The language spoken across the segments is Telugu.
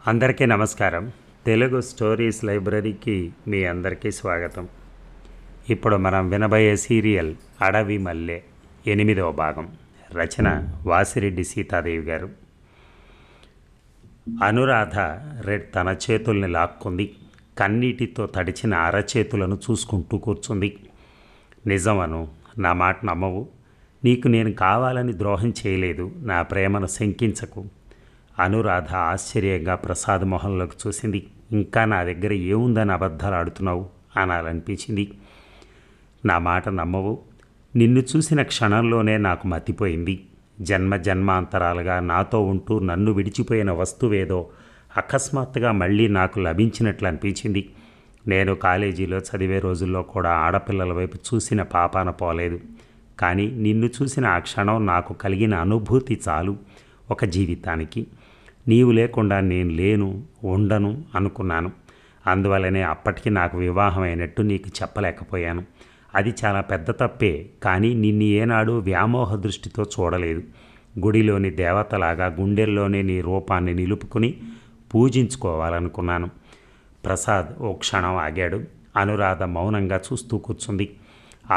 అందరికీ నమస్కారం. తెలుగు స్టోరీస్ లైబ్రరీకి మీ అందరికీ స్వాగతం. ఇప్పుడు మనం వినబోయే సీరియల్ అడవి మల్లె 8వ భాగం. రచన వాసిరెడ్డి సీతాదేవి గారు. అనురాధ తన చేతుల్ని లాక్కుంది. కన్నీటితో తడిచిన అరచేతులను చూసుకుంటూ కూర్చుంది. నిజమను, నా మాట నమ్మవు. నీకు నేను కావాలని ద్రోహం చేయలేదు. నా ప్రేమను శంకించకు. అనురాధ ఆశ్చర్యంగా ప్రసాద్ మొహంలోకి చూసింది. ఇంకా నా దగ్గర ఏముందని అబద్ధాలు ఆడుతున్నావు అనాలనిపించింది. నా మాట నమ్మవు. నిన్ను చూసిన క్షణంలోనే నాకు మతిపోయింది. జన్మ జన్మాంతరాలుగా నాతో ఉంటూ నన్ను విడిచిపోయిన వస్తువేదో అకస్మాత్తుగా మళ్ళీ నాకు లభించినట్లు అనిపించింది. నేను కాలేజీలో చదివే రోజుల్లో కూడా ఆడపిల్లల వైపు చూసిన పాపాన పోలేదు. కానీ నిన్ను చూసిన ఆ క్షణం నాకు కలిగిన అనుభూతి చాలు ఒక జీవితానికి. నీవు లేకుండా నేను లేను, ఉండను అనుకున్నాను. అందువల్లనే అప్పటికి నాకు వివాహం అయినట్టు నీకు చెప్పలేకపోయాను. అది చాలా పెద్ద తప్పే. కానీ నిన్ను ఏనాడు వ్యామోహ దృష్టితో చూడలేదు. గుడిలోని దేవతలాగా గుండెల్లోనే నీ రూపాన్ని నిలుపుకుని పూజించుకోవాలనుకున్నాను. ప్రసాద్ ఓ క్షణం ఆగాడు. అనురాధ మౌనంగా చూస్తూ కూర్చుంది.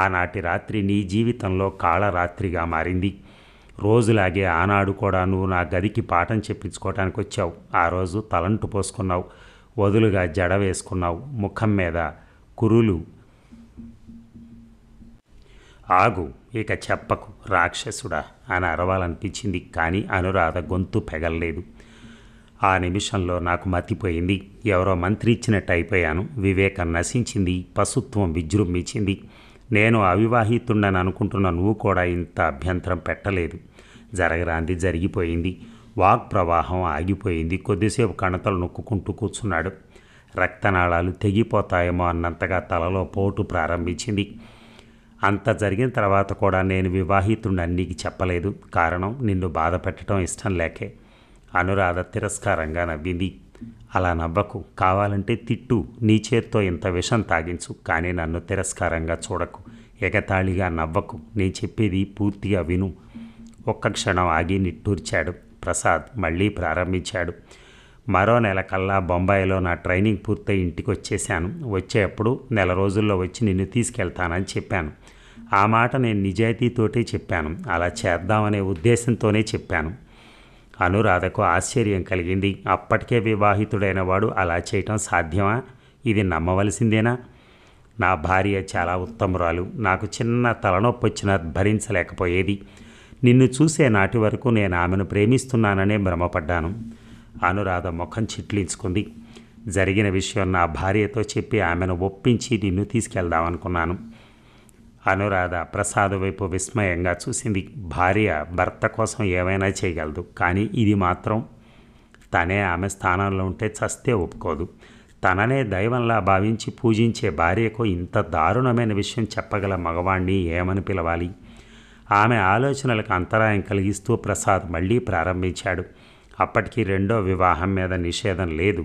ఆనాటి రాత్రి నీ జీవితంలో కాళరాత్రిగా మారింది. రోజులాగే ఆనాడు కూడా నువ్వు నా గదికి పాఠం చెప్పించుకోవటానికి వచ్చావు. ఆ రోజు తలంటు పోసుకున్నావు, వదులుగా జడ వేసుకున్నావు, ముఖం మీద కురులు. ఆగు, ఇక చెప్పకు రాక్షసుడా అని అరవాలనిపించింది. కానీ అనురాధ గొంతు పెగల్లేదు. ఆ నిమిషంలో నాకు మతిపోయింది. ఎవరో మంత్రి ఇచ్చినట్టు అయిపోయాను. వివేకం నశించింది, పశుత్వం విజృంభించింది. నేను అవివాహితుండని అనుకుంటున్న నువ్వు కూడా ఇంత అభ్యంతరం పెట్టలేదు. జరగరాంది జరిగిపోయింది. వాక్ ప్రవాహం ఆగిపోయింది. కొద్దిసేపు కణతలు నొక్కుంటూ కూర్చున్నాడు. రక్తనాళాలు తెగిపోతాయేమో అన్నంతగా తలలో పోటు ప్రారంభించింది. అంత జరిగిన తర్వాత కూడా నేను వివాహితుండని నీకు చెప్పలేదు. కారణం నిన్ను బాధ పెట్టడం ఇష్టం లేకే. అనురాధ తిరస్కారంగా నవ్వింది. అలా నవ్వకు. కావాలంటే తిట్టు, నీ చేత్తో ఇంత విషం తాగించు. కానీ నన్ను తిరస్కారంగా చూడకు, ఎగతాళిగా నవ్వకు. నేను చెప్పేది పూర్తిగా విను. ఒక్క క్షణం ఆగి నిట్టూర్చాడు. ప్రసాద్ మళ్ళీ ప్రారంభించాడు. మరో నెల కల్లా బొంబాయిలో నా ట్రైనింగ్ పూర్తయి ఇంటికి వచ్చేశాను. వచ్చేప్పుడు నెల రోజుల్లో వచ్చి నిన్ను తీసుకెళ్తానని చెప్పాను. ఆ మాట నేను నిజాయితీతోటే చెప్పాను. అలా చేద్దామనే ఉద్దేశంతోనే చెప్పాను. అనురాధకు ఆశ్చర్యం కలిగింది. అప్పటికే వివాహితుడైన వాడు అలా చేయటం సాధ్యమా? ఇది నమ్మవలసిందేనా? నా భార్య చాలా ఉత్తమురాలు. నాకు చిన్న తలనొప్పి వచ్చినా భరించలేకపోయేది. నిన్ను చూసే నాటి వరకు నేను ఆమెను ప్రేమిస్తున్నాననే భ్రమపడ్డాను. అనురాధ ముఖం చిట్లించుకుంది. జరిగిన విషయం నా భార్యతో చెప్పి ఆమెను ఒప్పించి నిన్ను తీసుకెళ్దామనుకున్నాను. అనురాధ ప్రసాద్ వైపు విస్మయంగా చూసింది. భార్య భర్త కోసం ఏమైనా చేయగలదు, కానీ ఇది మాత్రం తనే ఆమె స్థానంలో ఉంటే చస్తే ఒప్పుకోదు. తననే దైవంలా భావించి పూజించే భార్యకు ఇంత దారుణమైన విషయం చెప్పగల మగవాణ్ణి ఏమని పిలవాలి? ఆమె ఆలోచనలకు అంతరాయం కలిగిస్తూ ప్రసాద్ మళ్ళీ ప్రారంభించాడు. అప్పటికి రెండో వివాహం మీద నిషేధం లేదు.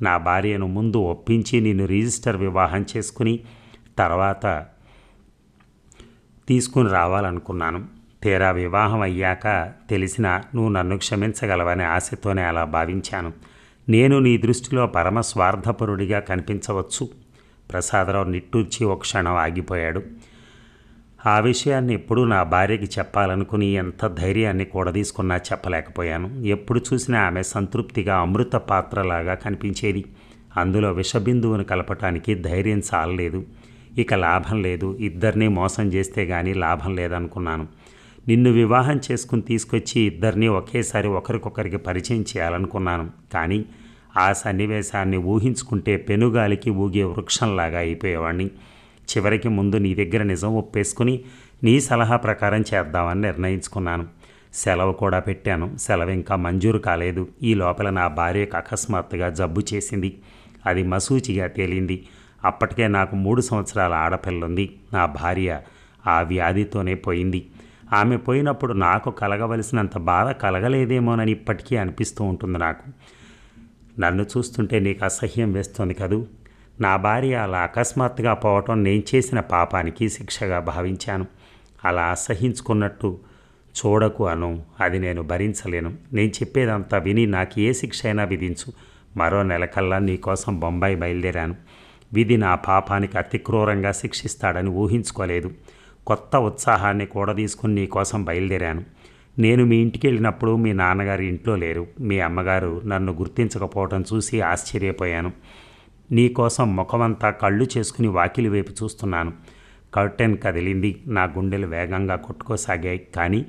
నా భార్యను ముందు ఒప్పించి నిన్ను రిజిస్టర్ వివాహం చేసుకుని తర్వాత తీసుకుని రావాలనుకున్నాను. తీరా వివాహం అయ్యాక తెలిసినా నువ్వు నన్ను క్షమించగలవనే ఆశతోనే అలా భావించాను. నేను నీ దృష్టిలో పరమ స్వార్థపరుడిగా కనిపించవచ్చు. ప్రసాదరావు నిట్టూర్చి ఒక క్షణం ఆగిపోయాడు. ఆ విషయాన్ని ఎప్పుడూ నా భార్యకి చెప్పాలనుకుని ఎంత ధైర్యాన్ని కూడదీసుకున్నా చెప్పలేకపోయాను. ఎప్పుడు చూసినా ఆమె సంతృప్తిగా అమృత పాత్రలాగా కనిపించేది. అందులో విషబిందువును కలపటానికి ధైర్యం చాలలేదు. ఇక లాభం లేదు. ఇద్దరినీ మోసం చేస్తే గానీ లాభం లేదనుకున్నాను. నిన్ను వివాహం చేసుకుని తీసుకొచ్చి ఇద్దరినీ ఒకేసారి ఒకరికొకరికి పరిచయం చేయాలనుకున్నాను. కానీ ఆ సన్నివేశాన్ని ఊహించుకుంటే పెనుగాలికి ఊగే వృక్షంలాగా అయిపోయేవాడిని. చివరికి ముందు నీ దగ్గర నిజం ఒప్పేసుకుని నీ సలహా ప్రకారం చేద్దామని నిర్ణయించుకున్నాను. సెలవు కూడా పెట్టాను. సెలవు ఇంకా మంజూరు కాలేదు. ఈ లోపల నా భార్యకు అకస్మాత్తుగా జబ్బు చేసింది. అది మసూచిగా తేలింది. అప్పటికే నాకు 3 సంవత్సరాల ఆడపిల్లుంది. నా భార్య ఆ వ్యాధితోనే పోయింది. ఆమె పోయినప్పుడు నాకు కలగవలసినంత బాధ కలగలేదేమోనని ఇప్పటికీ అనిపిస్తూ ఉంటుంది నాకు. నన్ను చూస్తుంటే నీకు అసహ్యం వేస్తుంది కదూ? నా భార్య అలా అకస్మాత్తుగా పోవటం నేను చేసిన పాపానికి శిక్షగా భావించాను. అలా అసహించుకున్నట్టు చూడకు అను. అది నేను భరించలేను. నేను చెప్పేదంతా విని నాకు ఏ శిక్ష అయినా విధించు. మరో నెలకల్లా నీకోసం బొంబాయి బయలుదేరాను. విధి నా పాపానికి అతి క్రూరంగా శిక్షిస్తాడని ఊహించుకోలేదు. కొత్త ఉత్సాహాన్ని కూడదీసుకుని నీకోసం బయలుదేరాను. నేను మీ ఇంటికి వెళ్ళినప్పుడు మీ నాన్నగారు ఇంట్లో లేరు. మీ అమ్మగారు నన్ను గుర్తించకపోవటం చూసి ఆశ్చర్యపోయాను. నీకోసం ముఖమంతా కళ్ళు చేసుకుని వాకిలి వైపు చూస్తున్నాను. కర్టెన్ కదిలింది. నా గుండెలు వేగంగా కొట్టుకోసాగాయి. కానీ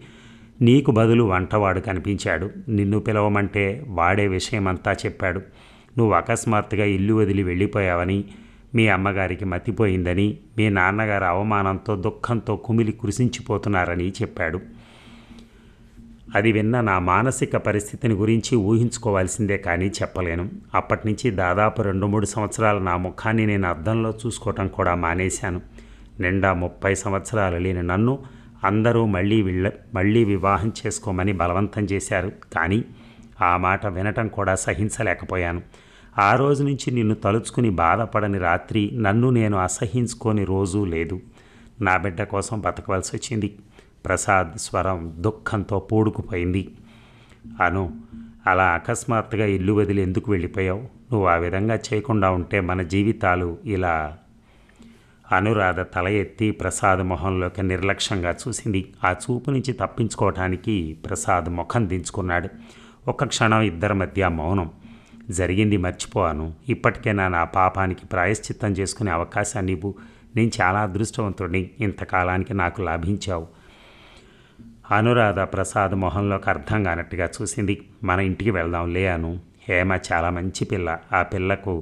నీకు బదులు వంటవాడు కనిపించాడు. నిన్ను పిలవమంటే వాడే విషయమంతా చెప్పాడు. నువ్వు అకస్మాత్తుగా ఇల్లు వదిలి వెళ్ళిపోయావని, మీ అమ్మగారికి మతిపోయిందని, మీ నాన్నగారు అవమానంతో దుఃఖంతో కుమిలి కృషించిపోతున్నారని చెప్పాడు. అది విన్న నా మానసిక పరిస్థితిని గురించి ఊహించుకోవాల్సిందే కానీ చెప్పలేను. అప్పటి నుంచి దాదాపు 2-3 సంవత్సరాలు నా ముఖాన్ని నేను అద్దంలో చూసుకోవటం కూడా మానేశాను. నిండా 30 సంవత్సరాలు లేని నన్ను అందరూ మళ్ళీ వివాహం చేసుకోమని బలవంతం చేశారు. కానీ ఆ మాట వినటం కూడా సహించలేకపోయాను. ఆ రోజు నుంచి నిన్ను తలుచుకుని బాధపడని రాత్రి, నన్ను నేను అసహించుకోని రోజూ లేదు. నా బిడ్డ కోసం బతకవలసి వచ్చింది. ప్రసాద్ స్వరం దుఃఖంతో పూడుకుపోయింది. అను, అలా అకస్మాత్తుగా ఇల్లు వదిలి ఎందుకు వెళ్ళిపోయావు? నువ్వు ఆ విధంగా చేయకుండా ఉంటే మన జీవితాలు ఇలా... అనురాధ తల ఎత్తి ప్రసాద్ మొహంలోకి నిర్లక్ష్యంగా చూసింది. ఆ చూపు నుంచి తప్పించుకోవటానికి ప్రసాద్ ముఖం దించుకున్నాడు. ఒక క్షణం ఇద్దరి మధ్య మౌనం. జరిగింది మర్చిపోయాను. ఇప్పటికైనా నా పాపానికి ప్రాయశ్చిత్తం చేసుకునే అవకాశాన్ని ఇవ్వు. నేను చాలా అదృష్టవంతుడిని. ఇంతకాలానికి నాకు లాభించావు. అనురాధ ప్రసాద్ మొహంలోకి అర్థం కానట్టుగా చూసింది. మన ఇంటికి వెళ్దాం లే అను. హేమ చాలా మంచి పిల్ల. ఆ పిల్లకు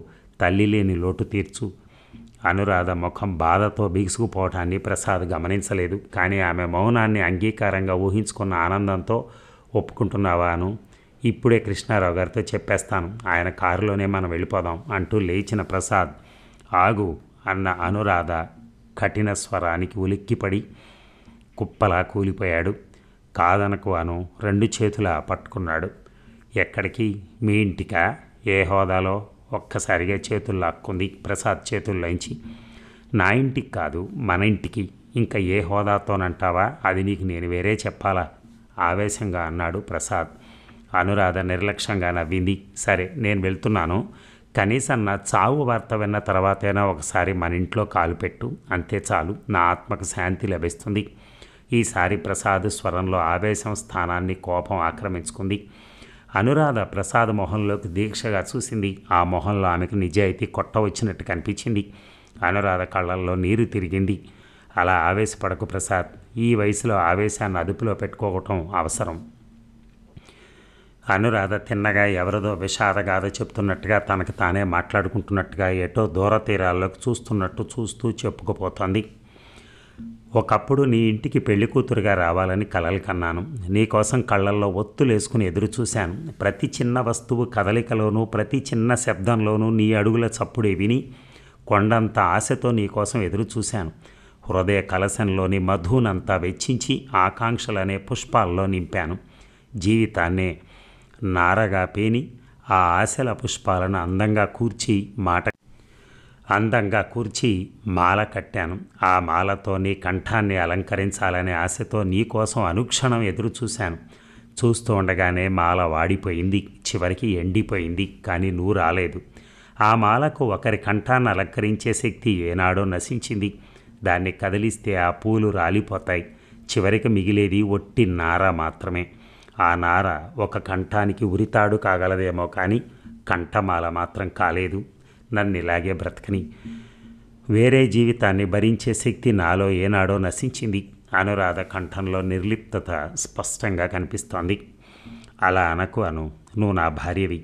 తల్లి లేని లోటు తీర్చు. అనురాధ ముఖం బాధతో బిగుసుకుపోవటాన్ని ప్రసాద్ గమనించలేదు. కానీ ఆమె మౌనాన్ని అంగీకారంగా ఊహించుకున్న ఆనందంతో ఒప్పుకుంటున్నావా అను? ఇప్పుడే కృష్ణారావు గారితో చెప్పేస్తాను. ఆయన కారులోనే మనం వెళ్ళిపోదాం అంటూ లేచిన ప్రసాద్ ఆగు అన్న అనురాధ కఠిన స్వరానికి ఉలిక్కిపడి కుప్పలా కూలిపోయాడు. కాదనకు అను 2 చేతులా పట్టుకున్నాడు. ఎక్కడికి? మీ ఇంటికా? ఏ హోదాలో? ఒక్కసారిగా చేతులు లాక్కుంది ప్రసాద్ చేతుల్లోంచి. నా ఇంటికి కాదు, మన ఇంటికి. ఇంకా ఏ హోదాతోనంటావా? అది నీకు నేను వేరే చెప్పాలా? ఆవేశంగా అన్నాడు ప్రసాద్. అనురాధ నిర్లక్ష్యంగా నవ్వింది. సరే, నేను వెళ్తున్నాను. కనీసం నా చావు వార్త విన్న తర్వాతైనా ఒకసారి మన ఇంట్లో కాలు పెట్టు. అంతే చాలు. నా ఆత్మకు శాంతి లభిస్తుంది. ఈసారి ప్రసాద్ స్వరంలో ఆవేశం స్థానాన్ని కోపం ఆక్రమించుకుంది. అనురాధ ప్రసాద్ మొహంలోకి దీక్షగా చూసింది. ఆ మొహంలో ఆమెకు నిజాయితీ కొట్ట వచ్చినట్టు కనిపించింది. అనురాధ కళ్ళల్లో నీరు తిరిగింది. అలా ఆవేశపడకు ప్రసాద్. ఈ వయసులో ఆవేశాన్ని అదుపులో పెట్టుకోవటం అవసరం. అనురాధ తిన్నగా ఎవరిదో విషాదగాథ చెప్తున్నట్టుగా తనకు తానే మాట్లాడుకుంటున్నట్టుగా ఎటో దూర తీరాల్లోకి చూస్తూ చెప్పుకుపోతోంది. ఒకప్పుడు నీ ఇంటికి పెళ్లి కూతురుగా రావాలని కలలు కన్నాను. నీకోసం కళ్ళల్లో ఒత్తులేసుకుని ఎదురు చూశాను. ప్రతి చిన్న వస్తువు కదలికలోనూ, ప్రతి చిన్న శబ్దంలోనూ నీ అడుగుల చప్పుడే విని కొండంత ఆశతో నీకోసం ఎదురు చూశాను. హృదయ కలశంలోని మధునంతా వెచ్చించి ఆకాంక్షలనే పుష్పాల్లో నింపాను. జీవితాన్నే నారగా పేని ఆ ఆశల పుష్పాలను అందంగా కూర్చి మాల కట్టాను. ఆ మాలతో నీ కంఠాన్ని అలంకరించాలనే ఆశతో నీకోసం అనుక్షణం ఎదురు చూశాను. చూస్తూ ఉండగానే మాల వాడిపోయింది, చివరికి ఎండిపోయింది. కానీ నువ్వు రాలేదు. ఆ మాలకు ఒకరి కంఠాన్ని అలంకరించే శక్తి ఏనాడో నశించింది. దాన్ని కదిలిస్తే ఆ పూలు రాలిపోతాయి. చివరికి మిగిలేది ఒట్టి నార మాత్రమే. ఆ నార ఒక కంఠానికి ఉరితాడు కాగలదేమో కానీ కంఠమాల మాత్రం కాలేదు. నన్ను ఇలాగే బ్రతకని. వేరే జీవితాన్ని భరించే శక్తి నాలో ఏనాడో నశించింది. అనురాధ కంఠంలో నిర్లిప్తత స్పష్టంగా కనిపిస్తోంది. అలా అనకు అను. నువ్వు నా భార్యవి.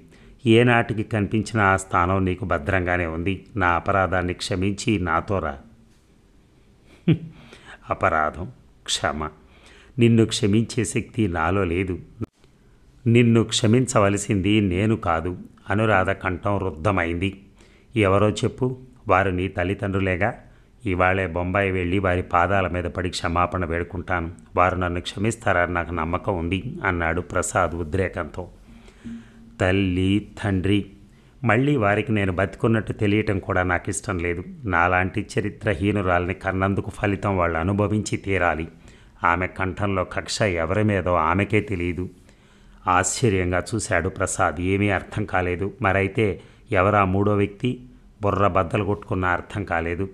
ఏనాటికి కనిపించిన ఆ స్థానం నీకు భద్రంగానే ఉంది. నా అపరాధాన్ని క్షమించి నాతో రా. అపరాధం, క్షమ. నిన్ను క్షమించే శక్తి నాలో లేదు. నిన్ను క్షమించవలసింది నేను కాదు. అనురాధ కంఠం రుద్ధమైంది. ఎవరో చెప్పు. వారు నీ తల్లిదండ్రులేగా. ఇవాళే బొంబాయి వెళ్ళి వారి పాదాల మీద పడి క్షమాపణ వేడుకుంటాను. వారు నన్ను క్షమిస్తారని నాకు నమ్మకం ఉంది అన్నాడు ప్రసాద్ ఉద్రేకంతో. తల్లి, తండ్రి, మళ్ళీ వారికి నేను బతికున్నట్టు తెలియటం కూడా నాకు ఇష్టం లేదు. నాలాంటి చరిత్రహీనురాల్ని కన్నందుకు ఫలితం వాళ్ళు అనుభవించి తీరాలి. ఆమె కంఠంలో కక్ష ఎవరి మీదో ఆమెకే తెలియదు. ఆశ్చర్యంగా చూశాడు ప్రసాద్. ఏమీ అర్థం కాలేదు. మరైతే ఎవరా మూడో వ్యక్తి? బుర్ర బద్దలు కొట్టుకున్న అర్థం కాలేదు.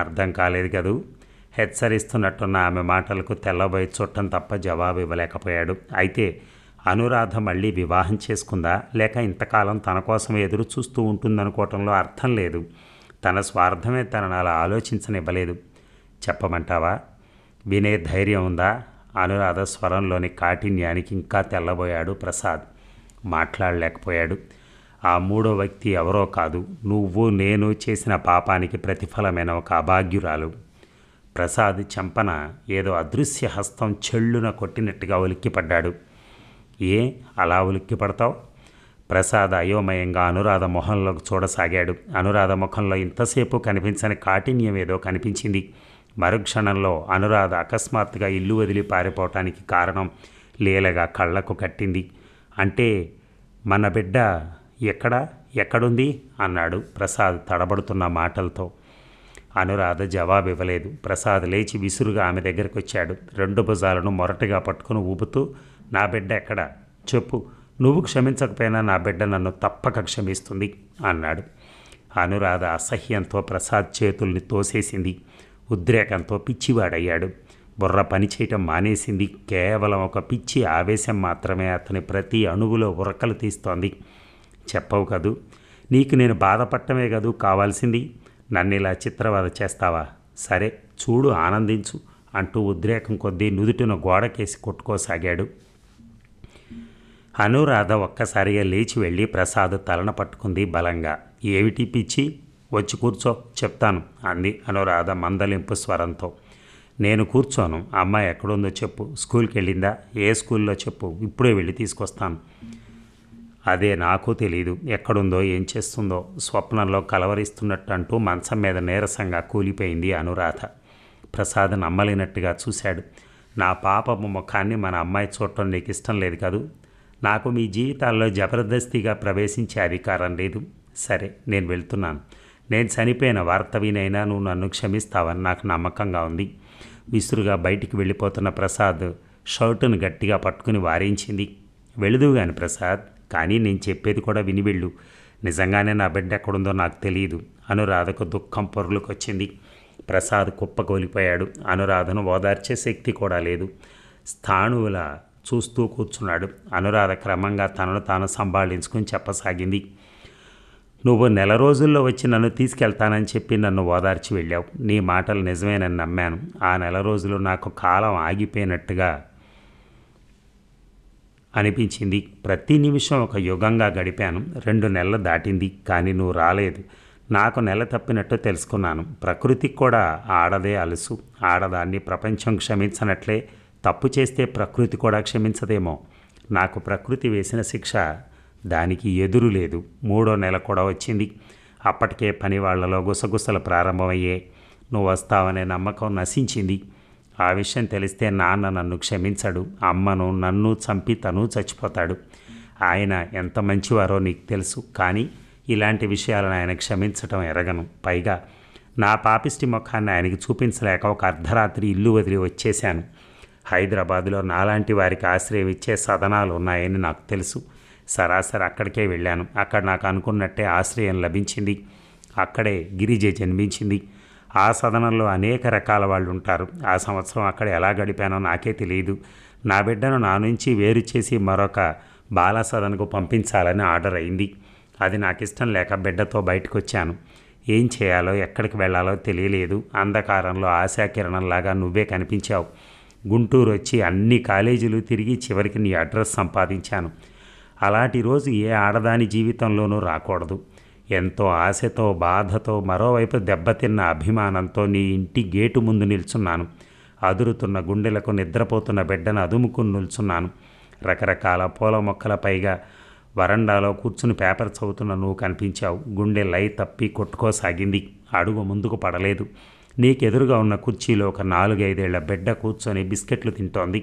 అర్థం కాలేదు కదూ. హెచ్చరిస్తున్నట్టున్న ఆమె మాటలకు తెల్లబోయి చుట్టం తప్ప జవాబు ఇవ్వలేకపోయాడు. అయితే అనురాధ మళ్ళీ వివాహం చేసుకుందా, లేక ఇంతకాలం తన కోసం ఎదురు చూస్తూ ఉంటుందనుకోవటంలో అర్థం లేదు. తన స్వార్థమే తనను అలా ఆలోచించనివ్వలేదు. చెప్పమంటావా? వినే ధైర్యం ఉందా? అనురాధ స్వరంలోని కాఠిన్యానికి ఇంకా తెల్లబోయాడు ప్రసాద్. మాట్లాడలేకపోయాడు. ఆ మూడో వ్యక్తి ఎవరో కాదు, నువ్వు నేను చేసిన పాపానికి ప్రతిఫలమైన ఒక అభాగ్యురాలు. ప్రసాద్ చెంపన ఏదో అదృశ్య హస్తం చెళ్ళున కొట్టినట్టుగా ఉలిక్కిపడ్డాడు. ఏ అలా ఉలిక్కిపడతావు? ప్రసాద్ అయోమయంగా అనురాధ మొహంలోకి చూడసాగాడు. అనురాధ ముఖంలో ఇంతసేపు కనిపించని కాఠిన్యం ఏదో కనిపించింది. మరుక్షణంలో అనురాధ అకస్మాత్తుగా ఇల్లు వదిలి పారిపోవటానికి కారణం లీలగా కళ్ళకు కట్టింది. అంటే మన బిడ్డ ఎక్కడుంది అన్నాడు ప్రసాద్ తడబడుతున్న మాటలతో. అనురాధ జవాబు ఇవ్వలేదు. ప్రసాద్ లేచి విసురుగా ఆమె దగ్గరికి వచ్చాడు. రెండు భుజాలను మొరటుగా పట్టుకుని ఊపుతూ, నా బిడ్డ ఎక్కడ చెప్పు. నువ్వు క్షమించకపోయినా నా బిడ్డ నన్ను తప్పక క్షమిస్తుంది అన్నాడు. అనురాధ అసహ్యంతో ప్రసాద్ చేతుల్ని తోసేసింది. ఉద్రేకంతో పిచ్చివాడయ్యాడు. బుర్ర పనిచేయటం మానేసింది. కేవలం ఒక పిచ్చి ఆవేశం మాత్రమే అతని ప్రతి అణువులో ఉరకలు తీస్తోంది. చెప్పవు కదూ, నీకు నేను బాధపడటమే కదూ కావాల్సింది. నన్ను ఇలా చిత్రవద చేస్తావా? సరే చూడు, ఆనందించు అంటూ ఉద్రేకం కొద్దీ నుదుటిన గోడకేసి కొట్టుకోసాగాడు. అనురాధ ఒక్కసారిగా లేచి వెళ్ళి ప్రసాద్ తలను పట్టుకుంది బలంగా. ఏమిటి పిచ్చి? వచ్చి కూర్చో, చెప్తాను అంది అనురాధ మందలింపు స్వరంతో. నేను కూర్చోను. అమ్మాయి ఎక్కడుందో చెప్పు. స్కూల్కి వెళ్ళిందా? ఏ స్కూల్లో చెప్పు, ఇప్పుడే వెళ్ళి తీసుకొస్తాను. అదే నాకు తెలీదు. ఎక్కడుందో, ఏం చేస్తుందో. స్వప్నంలో కలవరిస్తున్నట్టు అంటూ మంచం మీద నీరసంగా కూలిపోయింది అనురాధ. ప్రసాద్ నమ్మలేనట్టుగా చూశాడు. నా పాపము ముఖాన్ని మన అమ్మాయి చూడటం నీకు ఇష్టం లేదు కదూ. నాకు మీ జీవితాల్లో జబర్దస్తిగా ప్రవేశించే అధికారం లేదు. సరే, నేను వెళ్తున్నాను. నేను చనిపోయిన వార్త వినైనా నువ్వు నన్ను క్షమిస్తావని నాకు నమ్మకంగా ఉంది. విసురుగా బయటికి వెళ్ళిపోతున్న ప్రసాద్ షర్టును గట్టిగా పట్టుకుని వారించింది. వెళుదు గాని ప్రసాద్, కానీ నేను చెప్పేది కూడా విని వెళ్ళు. నిజంగానే నా బిడ్డ ఎక్కడుందో నాకు తెలియదు. అనురాధకు దుఃఖం పొరులుకొచ్చింది. ప్రసాద్ కుప్పకూలిపోయాడు. అనురాధను ఓదార్చే శక్తి కూడా లేదు. స్థాణువులా చూస్తూ కూర్చున్నాడు. అనురాధ క్రమంగా తనను తాను సంభాళించుకుని చెప్పసాగింది. నువ్వు నెల రోజుల్లో వచ్చి నన్ను తీసుకెళ్తానని చెప్పి నన్ను ఓదార్చి వెళ్ళావు. నీ మాటలు నిజమేనని నమ్మాను. ఆ నెల రోజులు నాకు కాలం ఆగిపోయినట్టుగా అనిపించింది. ప్రతి నిమిషం ఒక యుగంగా గడిపాను. 2 నెలలు దాటింది, కానీ నువ్వు రాలేదు. నాకు నెల తప్పినట్టు తెలుసుకున్నాను. ప్రకృతికి కూడా ఆడదే అలుసు. ఆడదాన్ని ప్రపంచం క్షమించనట్లే తప్పు చేస్తే ప్రకృతి కూడా క్షమించదేమో. నాకు ప్రకృతి వేసిన శిక్ష దానికి ఎదురు లేదు. 3వ నెల కూడా వచ్చింది. అప్పటికే పని వాళ్లలో గుసగుసలు ప్రారంభమయ్యే. నువ్వు వస్తావనే నమ్మకం నశించింది. ఆ విషయం తెలిస్తే నాన్న నన్ను క్షమించడు. అమ్మను నన్ను చంపి తను చచ్చిపోతాడు. ఆయన ఎంత మంచివారో నీకు తెలుసు. కానీ ఇలాంటి విషయాలను ఆయన క్షమించటం ఎరగను. పైగా నా పాపిష్టి ముఖాన్ని ఆయనకి చూపించలేక ఒక అర్ధరాత్రి ఇల్లు వదిలి వచ్చేశాను. హైదరాబాదులో నాలాంటి వారికి ఆశ్రయం ఇచ్చే సదనాలు ఉన్నాయని నాకు తెలుసు. సరాసరి అక్కడికే వెళ్ళాను. అక్కడ నాకు అనుకున్నట్టే ఆశ్రయం లభించింది. అక్కడే గిరిజ జన్మించింది. ఆ సదనంలో అనేక రకాల వాళ్ళు ఉంటారు. ఆ సంవత్సరం అక్కడ ఎలా గడిపానో నాకే తెలియదు. నా బిడ్డను నా నుంచి వేరు చేసి మరొక బాల సదనకు పంపించాలని ఆర్డర్ అయింది. అది నాకు ఇష్టం లేక బిడ్డతో బయటకు వచ్చాను. ఏం చేయాలో, ఎక్కడికి వెళ్ళాలో తెలియలేదు. అంధకారంలో ఆశాకిరణంలాగా నువ్వే కనిపించావు. గుంటూరు వచ్చి అన్ని కాలేజీలు తిరిగి చివరికి నీ అడ్రస్ సంపాదించాను. అలాంటి రోజు ఏ ఆడదాని జీవితంలోనూ రాకూడదు. ఎంతో ఆశతో, బాధతో, మరోవైపు దెబ్బతిన్న అభిమానంతో నీ ఇంటి గేటు ముందు నిల్చున్నాను. అదురుతున్న గుండెలకు నిద్రపోతున్న బిడ్డను అదుముకుని నిల్చున్నాను. రకరకాల పూల మొక్కల పైగా వరండాలో కూర్చుని పేపర్ చదువుతున్న నువ్వు కనిపించావు. గుండె లై తప్పి కొట్టుకోసాగింది. అడుగు ముందుకు పడలేదు. నీకెదురుగా ఉన్న కుర్చీలో ఒక 4-5 ఏళ్ల బిడ్డ కూర్చొని బిస్కెట్లు తింటోంది.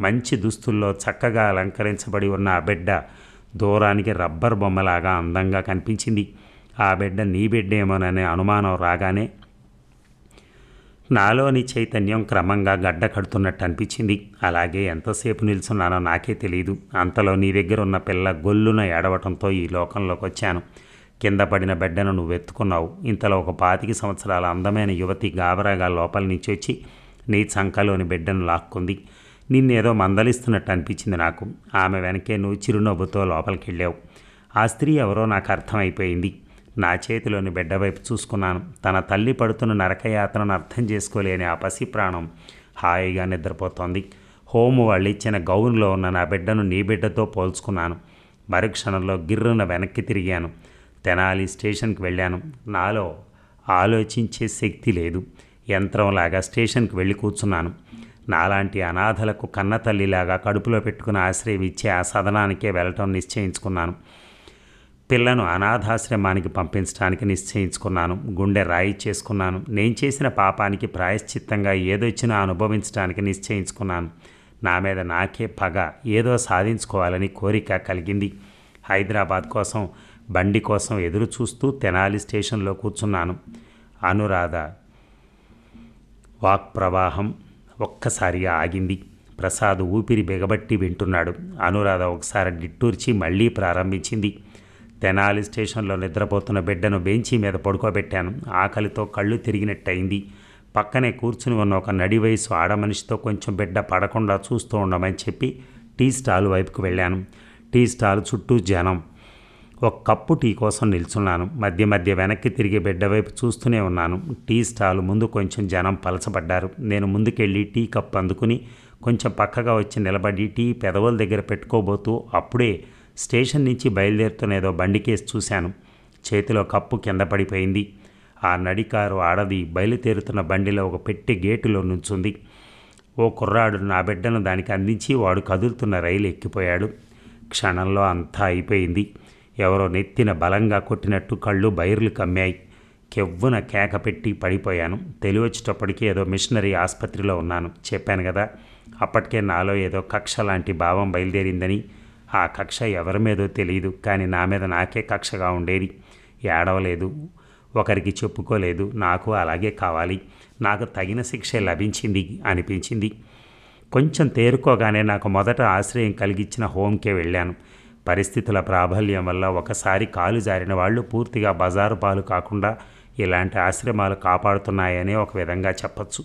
మంచి దుస్తుల్లో చక్కగా అలంకరించబడి ఉన్న ఆ బిడ్డ దూరానికి రబ్బర్ బొమ్మలాగా అందంగా కనిపించింది. ఆ బిడ్డ నీ బిడ్డేమోననే అనుమానం రాగానే నాలోని చైతన్యం క్రమంగా గడ్డ కడుతున్నట్టు అనిపించింది. అలాగే ఎంతసేపు నిల్చున్నానో నాకే తెలియదు. అంతలో నీ దగ్గర ఉన్న పిల్ల గొల్లున ఏడవటంతో ఈ లోకంలోకి వచ్చాను. కింద పడిన బిడ్డను నువ్వు ఎత్తుకున్నావు. ఇంతలో ఒక 25 సంవత్సరాల అందమైన యువతి గాబరాగా లోపల నుంచి వచ్చి నీ చంకలోని బిడ్డను లాక్కుంది. నిన్నేదో మందలిస్తున్నట్టు అనిపించింది నాకు. ఆమె వెనకే నువ్వు చిరునవ్వుతో లోపలికి వెళ్ళావు. ఆ స్త్రీ ఎవరో నాకు అర్థమైపోయింది. నా చేతిలోని బిడ్డ వైపు చూసుకున్నాను. తన తల్లి పడుతున్న నరకయాతనను అర్థం చేసుకోలేని ఆ పసి ప్రాణం హాయిగా నిద్రపోతోంది. హోము వాళ్ళు ఇచ్చిన గౌన్లో ఉన్న నా బిడ్డను నీ బిడ్డతో పోల్చుకున్నాను. మరుక్షణంలో గిర్రున వెనక్కి తిరిగాను. తెనాలి స్టేషన్కి వెళ్ళాను. నాలో ఆలోచించే శక్తి లేదు. యంత్రంలాగా స్టేషన్కి వెళ్ళి కూర్చున్నాను. నాలాంటి అనాథలకు కన్న తల్లిలాగా కడుపులో పెట్టుకుని ఆశ్రయం ఇచ్చే ఆ సదనానికే వెళ్ళటం నిశ్చయించుకున్నాను. పిల్లను అనాథాశ్రమానికి పంపించడానికి నిశ్చయించుకున్నాను. గుండె రాయి చేసుకున్నాను. నేను చేసిన పాపానికి ప్రాయశ్చిత్తంగా ఏదొచ్చినా అనుభవించడానికి నిశ్చయించుకున్నాను. నా మీద నాకే పగ, ఏదో సాధించుకోవాలని కోరిక కలిగింది. హైదరాబాద్ కోసం బండి కోసం ఎదురు చూస్తూ తెనాలి స్టేషన్లో కూర్చున్నాను. అనురాధ వాక్ ప్రవాహం ఒక్కసారిగా ఆగింది. ప్రసాద్ ఊపిరి బిగబట్టి వింటున్నాడు. అనురాధ ఒకసారి నిట్టూర్చి మళ్ళీ ప్రారంభించింది. తెనాలి స్టేషన్లో నిద్రపోతున్న బిడ్డను బెంచీ మీద పడుకోబెట్టాను. ఆకలితో కళ్ళు తిరిగినట్టయింది. పక్కనే కూర్చుని ఉన్న ఒక నడి వయసు ఆడమనిషితో కొంచెం బిడ్డ పడకుండా చూస్తూ ఉండమని చెప్పి టీ స్టాల్ వైపుకు వెళ్ళాను. టీ స్టాల్ చుట్టూ జనం. ఒక కప్పు టీ కోసం నిల్చున్నాను. మధ్య మధ్య వెనక్కి తిరిగి బిడ్డ వైపు చూస్తూనే ఉన్నాను. టీ స్టాల్ ముందు కొంచెం జనం పలచబడ్డారు. నేను ముందుకెళ్ళి టీ కప్పు అందుకుని కొంచెం పక్కగా వచ్చి నిలబడి టీ పెదవుల దగ్గర పెట్టుకోబోతూ అప్పుడే స్టేషన్ నుంచి బయలుదేరుతున్న ఏదో బండి కేసు చూశాను. చేతిలో కప్పు కింద పడిపోయింది. ఆ నడికారు ఆడది బయలుదేరుతున్న బండిలో ఒక పెట్టె గేటులో నుంచుంది. ఓ కుర్రాడు నా బిడ్డను దానికి అందించి వాడు కదులుతున్న రైలు ఎక్కిపోయాడు. క్షణంలో అంతా అయిపోయింది. ఎవరో నెత్తిన బలంగా కొట్టినట్టు కళ్ళు బైర్లు కమ్మాయి. కెవ్వున కేక పెట్టి పడిపోయాను. తెలివచ్చేటప్పటికీ ఏదో మిషనరీ ఆసుపత్రిలో ఉన్నాను. చెప్పాను కదా, అప్పటికే నాలో ఏదో కక్ష లాంటి భావం బయలుదేరిందని. ఆ కక్ష ఎవరి మీదో తెలియదు, కానీ నా మీద నాకే కక్షగా ఉండేది. ఏడవలేదు, ఒకరికి చెప్పుకోలేదు. నాకు అలాగే కావాలి, నాకు తగిన శిక్ష లభించింది అనిపించింది. కొంచెం తేరుకోగానే నాకు మొదట ఆశ్రయం కలిగించిన హోంకే వెళ్ళాను. పరిస్థితుల ప్రాబల్యం వల్ల ఒకసారి కాలు జారిన వాళ్ళు పూర్తిగా బజారు పాలు కాకుండా ఇలాంటి ఆశ్రమాలు కాపాడుతున్నాయని ఒక విధంగా చెప్పచ్చు.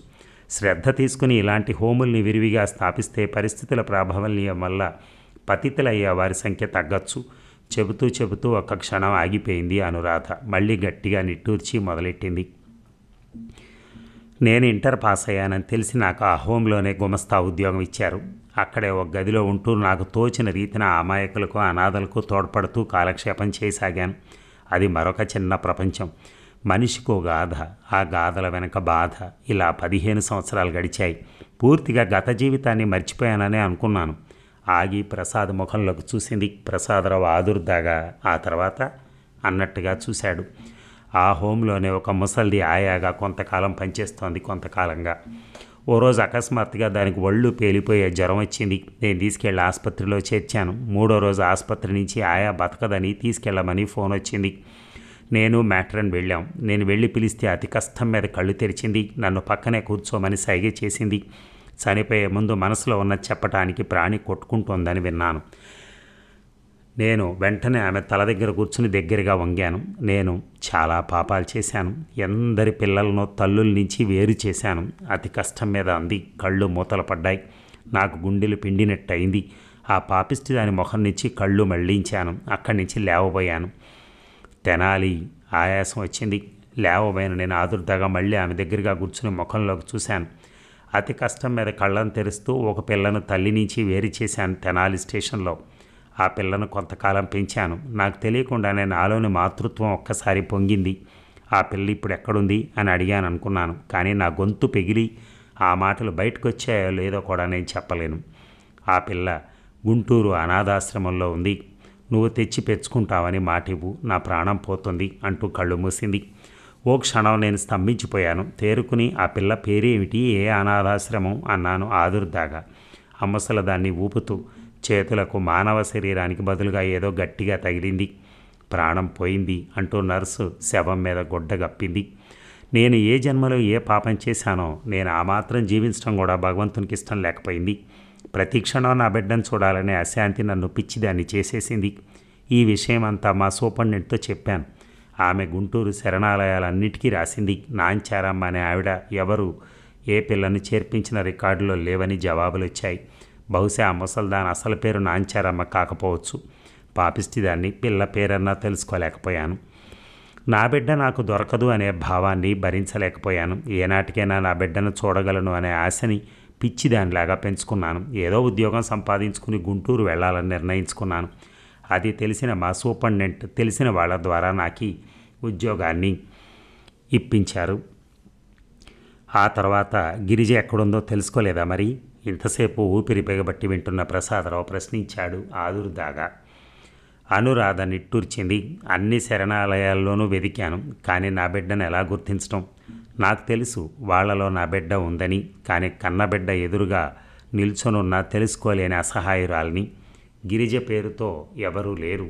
శ్రద్ధ తీసుకుని ఇలాంటి హోముల్ని విరివిగా స్థాపిస్తే పరిస్థితుల ప్రాబల్యం వల్ల పతితులయ్యే వారి సంఖ్య తగ్గచ్చు. చెబుతూ ఒక్క క్షణం ఆగిపోయింది అనురాధ. మళ్ళీ గట్టిగా నిట్టూర్చి మొదలెట్టింది. నేను ఇంటర్ పాస్ అయ్యానని తెలిసి నాకు ఆ హోంలోనే గుమస్తా ఉద్యోగం ఇచ్చారు. అక్కడే ఒక గదిలో ఉంటూ నాకు తోచిన రీతిన అమాయకులకు అనాథలకు తోడ్పడుతూ కాలక్షేపం చేయసాగాను. అది మరొక చిన్న ప్రపంచం. మనిషికో గాథ, ఆ గాథల వెనక బాధ. ఇలా 15 సంవత్సరాలు గడిచాయి. పూర్తిగా గత జీవితాన్ని మర్చిపోయాననే అనుకున్నాను. ఆగి ప్రసాద్ ముఖంలోకి చూసింది. ప్రసాదరావు ఆదుర్దాగా ఆ తర్వాత అన్నట్టుగా చూశాడు. ఆ హోంలోనే ఒక ముసల్ది ఆయాగా కొంతకాలం పనిచేస్తోంది. కొంతకాలంగా ఓ రోజు అకస్మాత్తుగా దానికి ఒళ్ళు పేలిపోయే జ్వరం వచ్చింది. నేను తీసుకెళ్ళి ఆసుపత్రిలో చేర్చాను. 3వ రోజు ఆసుపత్రి నుంచి ఆయా బతకదని తీసుకెళ్ళమని ఫోన్ వచ్చింది. నేను మ్యాట్రన్ వెళ్ళాం. నేను వెళ్ళి పిలిస్తే అతి కష్టం మీద కళ్ళు తెరిచింది. నన్ను పక్కనే కూర్చోమని సైగ చేసింది. చనిపోయే ముందు మనసులో ఉన్నది చెప్పటానికి ప్రాణి కొట్టుకుంటోందని విన్నాను. నేను వెంటనే ఆమె తల దగ్గర కూర్చుని దగ్గరగా వంగాను. నేను చాలా పాపాలు చేశాను. ఎందరి పిల్లలను తల్లుల నుంచి వేరు చేశాను. అతి కష్టం మీద అంది. కళ్ళు మూతలు పడ్డాయి. నాకు గుండెలు పిండినట్టయింది. ఆ పాపిష్టి దాని మొహం నుంచి కళ్ళు మళ్లించాను. అక్కడి నుంచి లేవబోయాను. తెనాలి ఆయాసం వచ్చింది. లేవబోయాను. నేను ఆదుర్దాగా మళ్ళీ ఆమె దగ్గరగా కూర్చుని ముఖంలోకి చూశాను. అతి కష్టం మీద కళ్ళను తెరుస్తూ ఒక పిల్లను తల్లి నుంచి వేరు చేశాను తెనాలి స్టేషన్లో. ఆ పిల్లను కొంతకాలం పెంచాను. నాకు తెలియకుండానే నాలోని మాతృత్వం ఒక్కసారి పొంగింది. ఆ పిల్ల ఇప్పుడు ఎక్కడుంది అని అడిగాను అనుకున్నాను. కానీ నా గొంతు పెగిలి ఆ మాటలు బయటకు వచ్చాయో లేదో కూడా నేను చెప్పలేను. ఆ పిల్ల గుంటూరు అనాథాశ్రమంలో ఉంది. నువ్వు తెచ్చి పెంచుకుంటావని మాటివ్వు, నా ప్రాణం పోతుంది అంటూ కళ్ళు మూసింది. ఓ క్షణం నేను స్తంభించిపోయాను. తేరుకుని ఆ పిల్ల పేరేమిటి, ఏ అనాథాశ్రమం అన్నాను ఆదుర్దాగా. అమ్మసల దాన్ని ఊపుతూ చేతులకు మానవ శరీరానికి బదులుగా ఏదో గట్టిగా తగిలింది. ప్రాణం పోయింది అంటూ నర్సు శవం మీద గుడ్డ గప్పింది. నేను ఏ జన్మలో ఏ పాపం చేశానో నేను ఆ మాత్రం జీవించడం కూడా భగవంతునికి ఇష్టం లేకపోయింది. ప్రతి క్షణం నా బిడ్డను చూడాలనే అశాంతి నన్ను పిచ్చిదాన్ని చేసేసింది. ఈ విషయం అంతా మా సూపరింటెండెంట్తో చెప్పాను. ఆమె గుంటూరు శరణాలయాలన్నిటికీ రాసింది. నాంచారమ్మ అనే ఆవిడ ఎవరు ఏ పిల్లను చేర్పించిన రికార్డులో లేవని జవాబులు వచ్చాయి. బహుశా ఆ ముసల్దాన్ అసలు పేరు నాంచారమ్మ కాకపోవచ్చు. పాపిష్టిదాన్ని పిల్ల పేరన్నా తెలుసుకోలేకపోయాను. నా బిడ్డ నాకు దొరకదు అనే భావాన్ని భరించలేకపోయాను. ఏనాటికైనా నా బిడ్డను చూడగలను అనే ఆశని పిచ్చిదానిలాగా పెంచుకున్నాను. ఏదో ఉద్యోగం సంపాదించుకుని గుంటూరు వెళ్ళాలని నిర్ణయించుకున్నాను. అది తెలిసిన మా సూపరింటెండెంట్ తెలిసిన వాళ్ళ ద్వారా నాకు ఉద్యోగాన్ని ఇప్పించారు. ఆ తర్వాత గిరిజ ఎక్కడుందో తెలుసుకోలేదా మరి? ఇంతసేపు ఊపిరి బిగబట్టి వింటున్న ప్రసాదరావు ప్రశ్నించాడు ఆదుర్దాగా. అనురాధ నిట్టూర్చింది. అన్ని శరణాలయాల్లోనూ వెదికాను, కానీ నా బిడ్డను ఎలా గుర్తించడం? నాకు తెలుసు వాళ్ళలో నా బిడ్డ ఉందని, కానీ కన్నబిడ్డ ఎదురుగా నిల్చొనున్నా తెలుసుకోలేని అసహాయురాల్ని. గిరిజ పేరుతో ఎవరూ లేరు,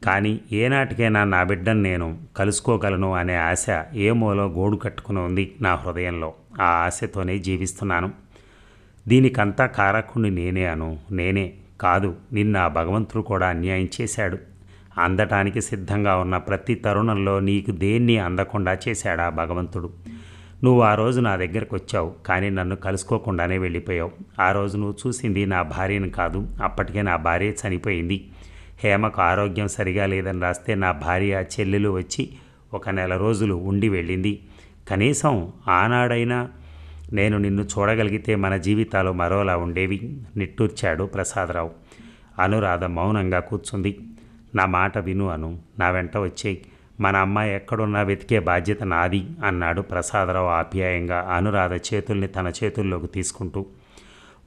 కానీ ఏనాటికైనా నా బిడ్డను నేను కలుసుకోగలను అనే ఆశ ఏ మూలో గోడు కట్టుకుని ఉంది నా హృదయంలో. ఆ ఆశతోనే జీవిస్తున్నాను. దీనికంతా కారకుణ్ణి నేనే కాదు, నిన్న భగవంతుడు కూడా అన్యాయం చేశాడు. అందటానికి సిద్ధంగా ఉన్న ప్రతి తరుణంలో నీకు దేన్ని అందకుండా చేశాడా భగవంతుడు. నువ్వు ఆ రోజు నా దగ్గరకు వచ్చావు, కానీ నన్ను కలుసుకోకుండానే వెళ్ళిపోయావు. ఆ రోజు నువ్వు చూసింది నా భార్యను కాదు, అప్పటికే నా భార్య చనిపోయింది. హేమకు ఆరోగ్యం సరిగా లేదని రాస్తే నా భార్య చెల్లెలు వచ్చి 1 నెల రోజులు ఉండి వెళ్ళింది. కనీసం ఆనాడైనా నేను నిన్ను చూడగలిగితే మన జీవితాలు మరోలా ఉండేవి నిట్టూర్చాడు ప్రసాదరావు. అనురాధ మౌనంగా కూర్చుంది. నా మాట విను అను, నా వెంట వచ్చేయి. మన అమ్మాయి ఎక్కడున్నా వెతికే బాధ్యత నాది అన్నాడు ప్రసాదరావు ఆప్యాయంగా అనురాధ చేతుల్ని తన చేతుల్లోకి తీసుకుంటూ.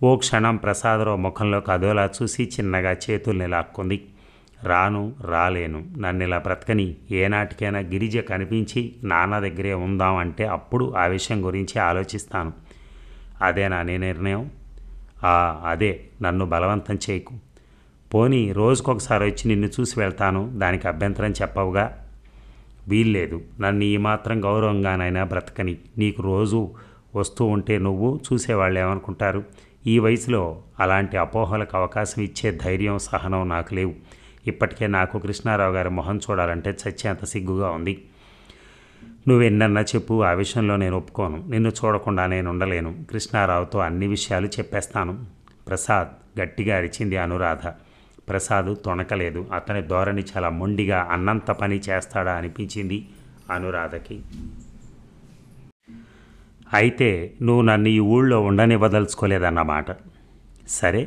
ఓ క్షణం ప్రసాదరావు ముఖంలోకి అదోలా చూసి చిన్నగా చేతుల్ని లాక్కుంది. రాలేను, నన్ను ఇలా బ్రతకని. ఏనాటికైనా గిరిజ కనిపించి నాన్న దగ్గరే ఉందాం అంటే అప్పుడు ఆ విషయం గురించి ఆలోచిస్తాను. అదేనా నీ నిర్ణయం? అదే, నన్ను బలవంతం చేయకు. పోనీ రోజుకొకసారి వచ్చి నిన్ను చూసి వెళ్తాను, దానికి అభ్యంతరం చెప్పవుగా? వీల్లేదు, నన్ను ఈ మాత్రం గౌరవంగానైనా బ్రతకని. నీకు రోజు వస్తూ ఉంటే నువ్వు చూసేవాళ్ళు ఏమనుకుంటారు? ఈ వయసులో అలాంటి అపోహలకు అవకాశం ఇచ్చే ధైర్యం సహనం నాకు లేవు. ఇప్పటికే నాకు కృష్ణారావు గారి మొహం చూడాలంటే చచ్చేంత సిగ్గుగా ఉంది. నువ్వెన్నన్నా చెప్పు, ఆ విషయంలో నేను ఒప్పుకోను. నిన్ను చూడకుండా నేను ఉండలేను. కృష్ణారావుతో అన్ని విషయాలు చెప్పేస్తాను. ప్రసాద్, గట్టిగా అరిచింది అనురాధ. ప్రసాద్ తొణకలేదు. అతని ధోరణి చాలా మొండిగా అన్నంత పని చేస్తాడా అనిపించింది అనురాధకి. అయితే నువ్వు నన్ను ఈ ఊళ్ళో ఉండనివ్వదలుచుకోలేదన్నమాట. సరే,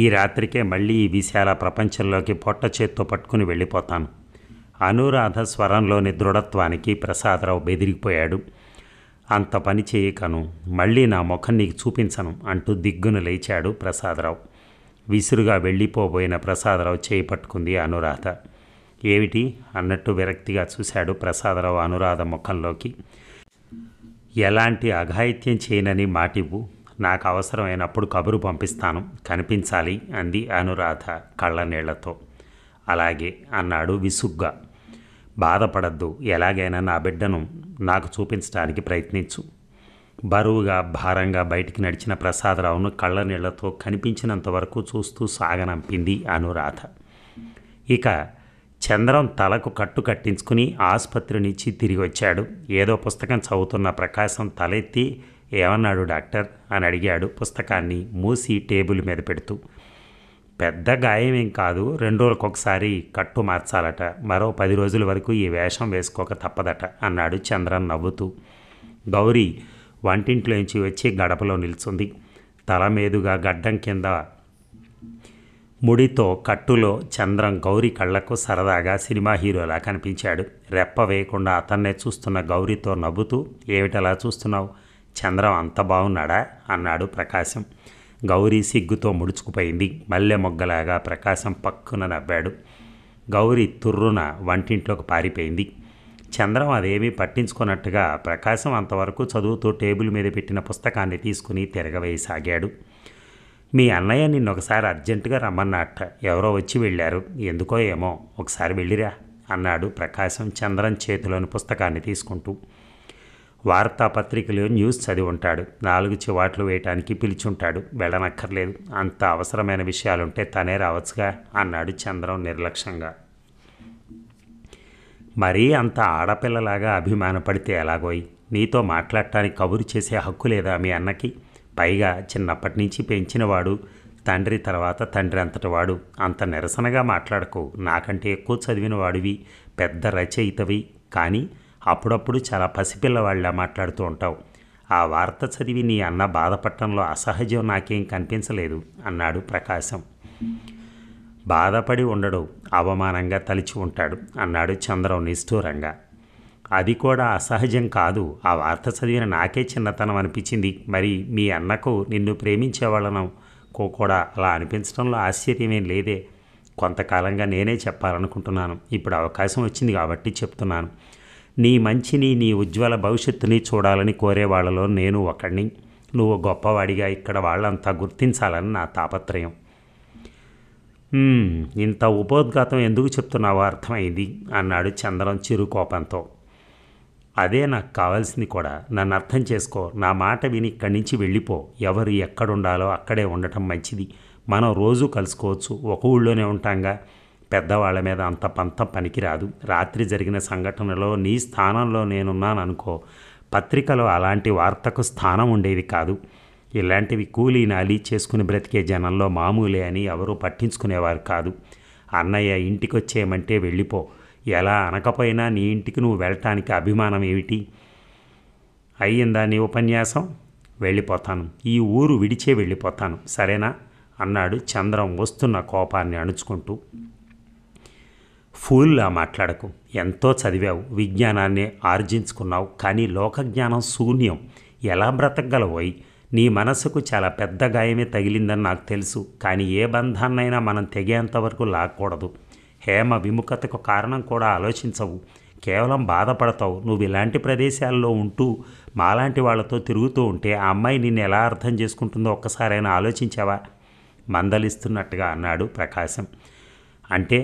ఈ రాత్రికే మళ్ళీ ఈ విశాల ప్రపంచంలోకి పొట్ట చేత్తో పట్టుకుని వెళ్ళిపోతాను. అనురాధ స్వరంలోని దృఢత్వానికి ప్రసాదరావు బెదిరిపోయాడు. అంత పని చేయకను, మళ్ళీ నా ముఖం నీకు చూపించను అంటూ దిగ్గున లేచాడు ప్రసాదరావు. విసురుగా వెళ్ళిపోబోయిన ప్రసాదరావు చేయి పట్టుకుంది అనురాధ. ఏమిటి అన్నట్టు విరక్తిగా చూశాడు ప్రసాదరావు అనురాధ ముఖంలోకి. ఎలాంటి అఘాయిత్యం చేయనని మాటివ్వు. నాకు అవసరమైనప్పుడు కబురు పంపిస్తాను, కనిపించాలి అంది అనురాధ కళ్ళనీళ్లతో. అలాగే అన్నాడు విసుగ్గా. బాధపడద్దు, ఎలాగైనా నా బిడ్డను నాకు చూపించడానికి ప్రయత్నించు. బరువుగా భారంగా బయటికి నడిచిన ప్రసాదరావును కళ్ళనీళ్లతో కనిపించినంత వరకు చూస్తూ సాగనంపింది అనురాధ. ఇక చంద్రం తలకు కట్టు కట్టించుకుని ఆసుపత్రి నుంచి తిరిగి వచ్చాడు. ఏదో పుస్తకం చదువుతున్న ప్రకాశం తలెత్తి ఏమన్నాడు డాక్టర్ అని అడిగాడు, పుస్తకాన్ని మూసి టేబుల్ మీద పెడుతూ. పెద్ద గాయమేం కాదు, 2 రోజులకొకసారి కట్టు మార్చాలట, మరో 10 రోజుల వరకు ఈ వేషం వేసుకోక తప్పదట అన్నాడు చంద్రన్ నవ్వుతూ. గౌరీ వంటింట్లోంచి వచ్చి గడపలో నిల్చుంది. తల మీదుగా గడ్డం కింద ముడితో కట్టులో చంద్రం గౌరీ కళ్లకు సరదాగా సినిమా హీరోలా కనిపించాడు. రెప్ప వేయకుండా అతన్నే చూస్తున్న గౌరీతో నవ్వుతూ, ఏమిటలా చూస్తున్నావు, చంద్రం అంత బాగున్నాడా అన్నాడు ప్రకాశం. గౌరీ సిగ్గుతో ముడుచుకుపోయింది. మల్లె మొగ్గలాగా ప్రకాశం పక్కున నవ్వాడు. గౌరీ తుర్రున వంటింట్లోకి పారిపోయింది. చంద్రం అదేమీ పట్టించుకున్నట్టుగా ప్రకాశం అంతవరకు చదువుతూ టేబుల్ మీద పెట్టిన పుస్తకాన్ని తీసుకుని తిరగవేయసాగాడు. మీ అన్నయ్య నిన్నొకసారి అర్జెంటుగా రమ్మన్నట్ట, ఎవరో వచ్చి వెళ్ళారు, ఎందుకో ఏమో, ఒకసారి వెళ్ళిరా అన్నాడు ప్రకాశం చంద్రం చేతిలోని పుస్తకాన్ని తీసుకుంటూ. వార్తాపత్రికలు న్యూస్ చదివి ఉంటాడు. 4 చివాట్లు వేయటానికి పిలిచుంటాడు. వెళ్ళనక్కర్లేదు. అంత అవసరమైన విషయాలుంటే తనే రావచ్చుగా అన్నాడు చంద్రం నిర్లక్ష్యంగా. మరీ అంత ఆడపిల్లలాగా అభిమానపడితే ఎలాగోయ్? నీతో మాట్లాడటానికి కబురు చేసే హక్కు లేదా మీ అన్నకి? పైగా చిన్నప్పటి నుంచి పెంచినవాడు, తండ్రి తర్వాత తండ్రి అంతటి వాడు. అంత నిరసనగా మాట్లాడకు. నాకంటే ఎక్కువ చదివిన వాడివి, పెద్ద రచయితవి, కానీ అప్పుడప్పుడు చాలా పసిపిల్లవాళ్ళ మాట్లాడుతూ ఉంటావు. ఆ వార్త చదివి నీ అన్న బాధపడటంలో అసహజం నాకేం కనిపించలేదు అన్నాడు ప్రకాశం. బాధపడి ఉండడు, అవమానంగా తలిచి ఉంటాడు అన్నాడు చంద్రం నిష్ఠూరంగా. అది కూడా అసహజం కాదు. ఆ వార్త చదివిన నాకే చిన్నతనం అనిపించింది. మరి మీ అన్నకు నిన్ను ప్రేమించేవాళ్ళను కూడా అలా అనిపించడంలో ఆశ్చర్యమేం లేదే. కొంతకాలంగా నేనే చెప్పాలనుకుంటున్నాను. ఇప్పుడు అవకాశం వచ్చింది కాబట్టి చెప్తున్నాను. నీ మంచిని, నీ ఉజ్వల భవిష్యత్తుని చూడాలని కోరేవాళ్లలో నేను ఒకడిని. నువ్వు గొప్పవాడిగా ఇక్కడ వాళ్ళంతా గుర్తించాలని నా తాపత్రయం. ఇంత ఉపోద్ఘాతం ఎందుకు చెప్తున్నావో అర్థమైంది అన్నాడు చంద్రం చిరుకోపంతో. అదే నాకు కావాల్సింది కూడా. నన్ను అర్థం చేసుకో. నా మాట విని ఇక్కడి నుంచి వెళ్ళిపో. ఎవరు ఎక్కడుండాలో అక్కడే ఉండటం మంచిది. మనం రోజూ కలుసుకోవచ్చు, ఒక ఊళ్ళోనే ఉంటాంగా. పెద్దవాళ్ల మీద అంత పంతం పనికిరాదు. రాత్రి జరిగిన సంఘటనలో నీ స్థానంలో నేనున్నాననుకో, పత్రికలో అలాంటి వార్తకు స్థానం ఉండేది కాదు. ఇలాంటివి కూలీ నాలి చేసుకుని బ్రతికే జనంలో మామూలే అని ఎవరూ పట్టించుకునేవారు కాదు. అన్నయ్య ఇంటికొచ్చేయమంటే వెళ్ళిపో. ఎలా అనకపోయినా నీ ఇంటికి నువ్వు వెళ్ళటానికి అభిమానం ఏమిటి? అయ్యిందా నీ ఉపన్యాసం? వెళ్ళిపోతాను. ఈ ఊరు విడిచే వెళ్ళిపోతాను, సరేనా అన్నాడు చంద్రం వస్తున్న కోపాన్ని అణుచుకుంటూ. ఫూల్లా మాట్లాడకు. ఎంతో చదివావు, విజ్ఞానాన్ని ఆర్జించుకున్నావు, కానీ లోకజ్ఞానం శూన్యం. ఎలా బ్రతకగలవోయ్? నీ మనసుకు చాలా పెద్ద గాయమే తగిలిందని నాకు తెలుసు, కానీ ఏ బంధాన్నైనా మనం తెగేంతవరకు లాక్కూడదు. హేమ విముఖతకు కారణం కూడా ఆలోచించవు. కేవలం బాధపడతావు. నువ్వు ఇలాంటి ప్రదేశాల్లో ఉంటూ మాలాంటి వాళ్లతో తిరుగుతూ ఉంటే ఆ అమ్మాయి నిన్ను ఎలా అర్థం చేసుకుంటుందో ఒక్కసారైనా ఆలోచించావా? మందలిస్తున్నట్టుగా అన్నాడు ప్రకాశం. అంటే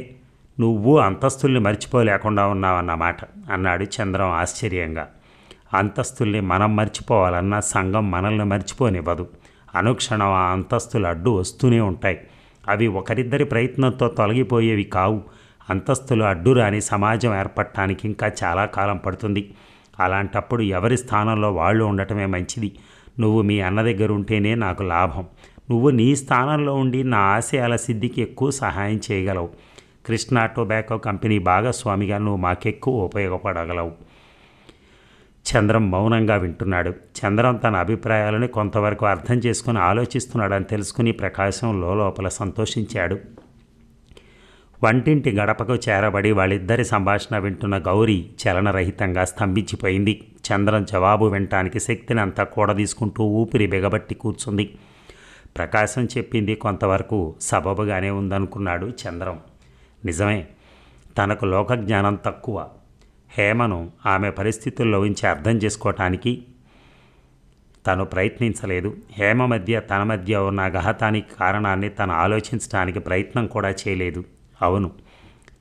నువ్వు అంతస్తుల్ని మర్చిపోలేకుండా ఉన్నావన్నమాట అన్నాడు చంద్రం ఆశ్చర్యంగా. అంతస్తుల్ని మనం మర్చిపోవాలన్నా సంఘం మనల్ని మర్చిపోనివ్వదు. అనుక్షణం ఆ అంతస్తులు అడ్డు వస్తూనే ఉంటాయి. అవి ఒకరిద్దరి ప్రయత్నంతో తొలగిపోయేవి కావు. అంతస్తులు అడ్డురాని సమాజం ఏర్పడటానికి ఇంకా చాలా కాలం పడుతుంది. అలాంటప్పుడు ఎవరి స్థానంలో వాళ్ళు ఉండటమే మంచిది. నువ్వు మీ అన్న దగ్గర ఉంటేనే నాకు లాభం. నువ్వు నీ స్థానంలో ఉండి నా ఆశయాల సిద్ధికి ఎక్కువ సహాయం చేయగలవు. కృష్ణా టొబాకో కంపెనీ భాగస్వామిగా నువ్వు మాకెక్కువ ఉపయోగపడగలవు. చంద్రం మౌనంగా వింటున్నాడు. చంద్రం తన అభిప్రాయాలను కొంతవరకు అర్థం చేసుకుని ఆలోచిస్తున్నాడని తెలుసుకుని ప్రకాశం లోపల సంతోషించాడు. వంటింటి గడపకు చేరబడి వాళ్ళిద్దరి సంభాషణ వింటున్న గౌరీ చలనరహితంగా స్తంభించిపోయింది. చంద్రం జవాబు వినటానికి శక్తిని అంతా కూడదీసుకుంటూ ఊపిరి బిగబట్టి కూర్చుంది. ప్రకాశం చెప్పింది కొంతవరకు సబబుగానే ఉందనుకున్నాడు చంద్రం. నిజమే, తనకు లోకజ్ఞానం తక్కువ. హేమను ఆమె పరిస్థితుల్లో ఉంచి అర్థం చేసుకోవటానికి తను ప్రయత్నించలేదు. హేమ మధ్య తన మధ్య ఉన్న ఘాతానికి కారణాన్ని తను ఆలోచించడానికి ప్రయత్నం కూడా చేయలేదు. అవును,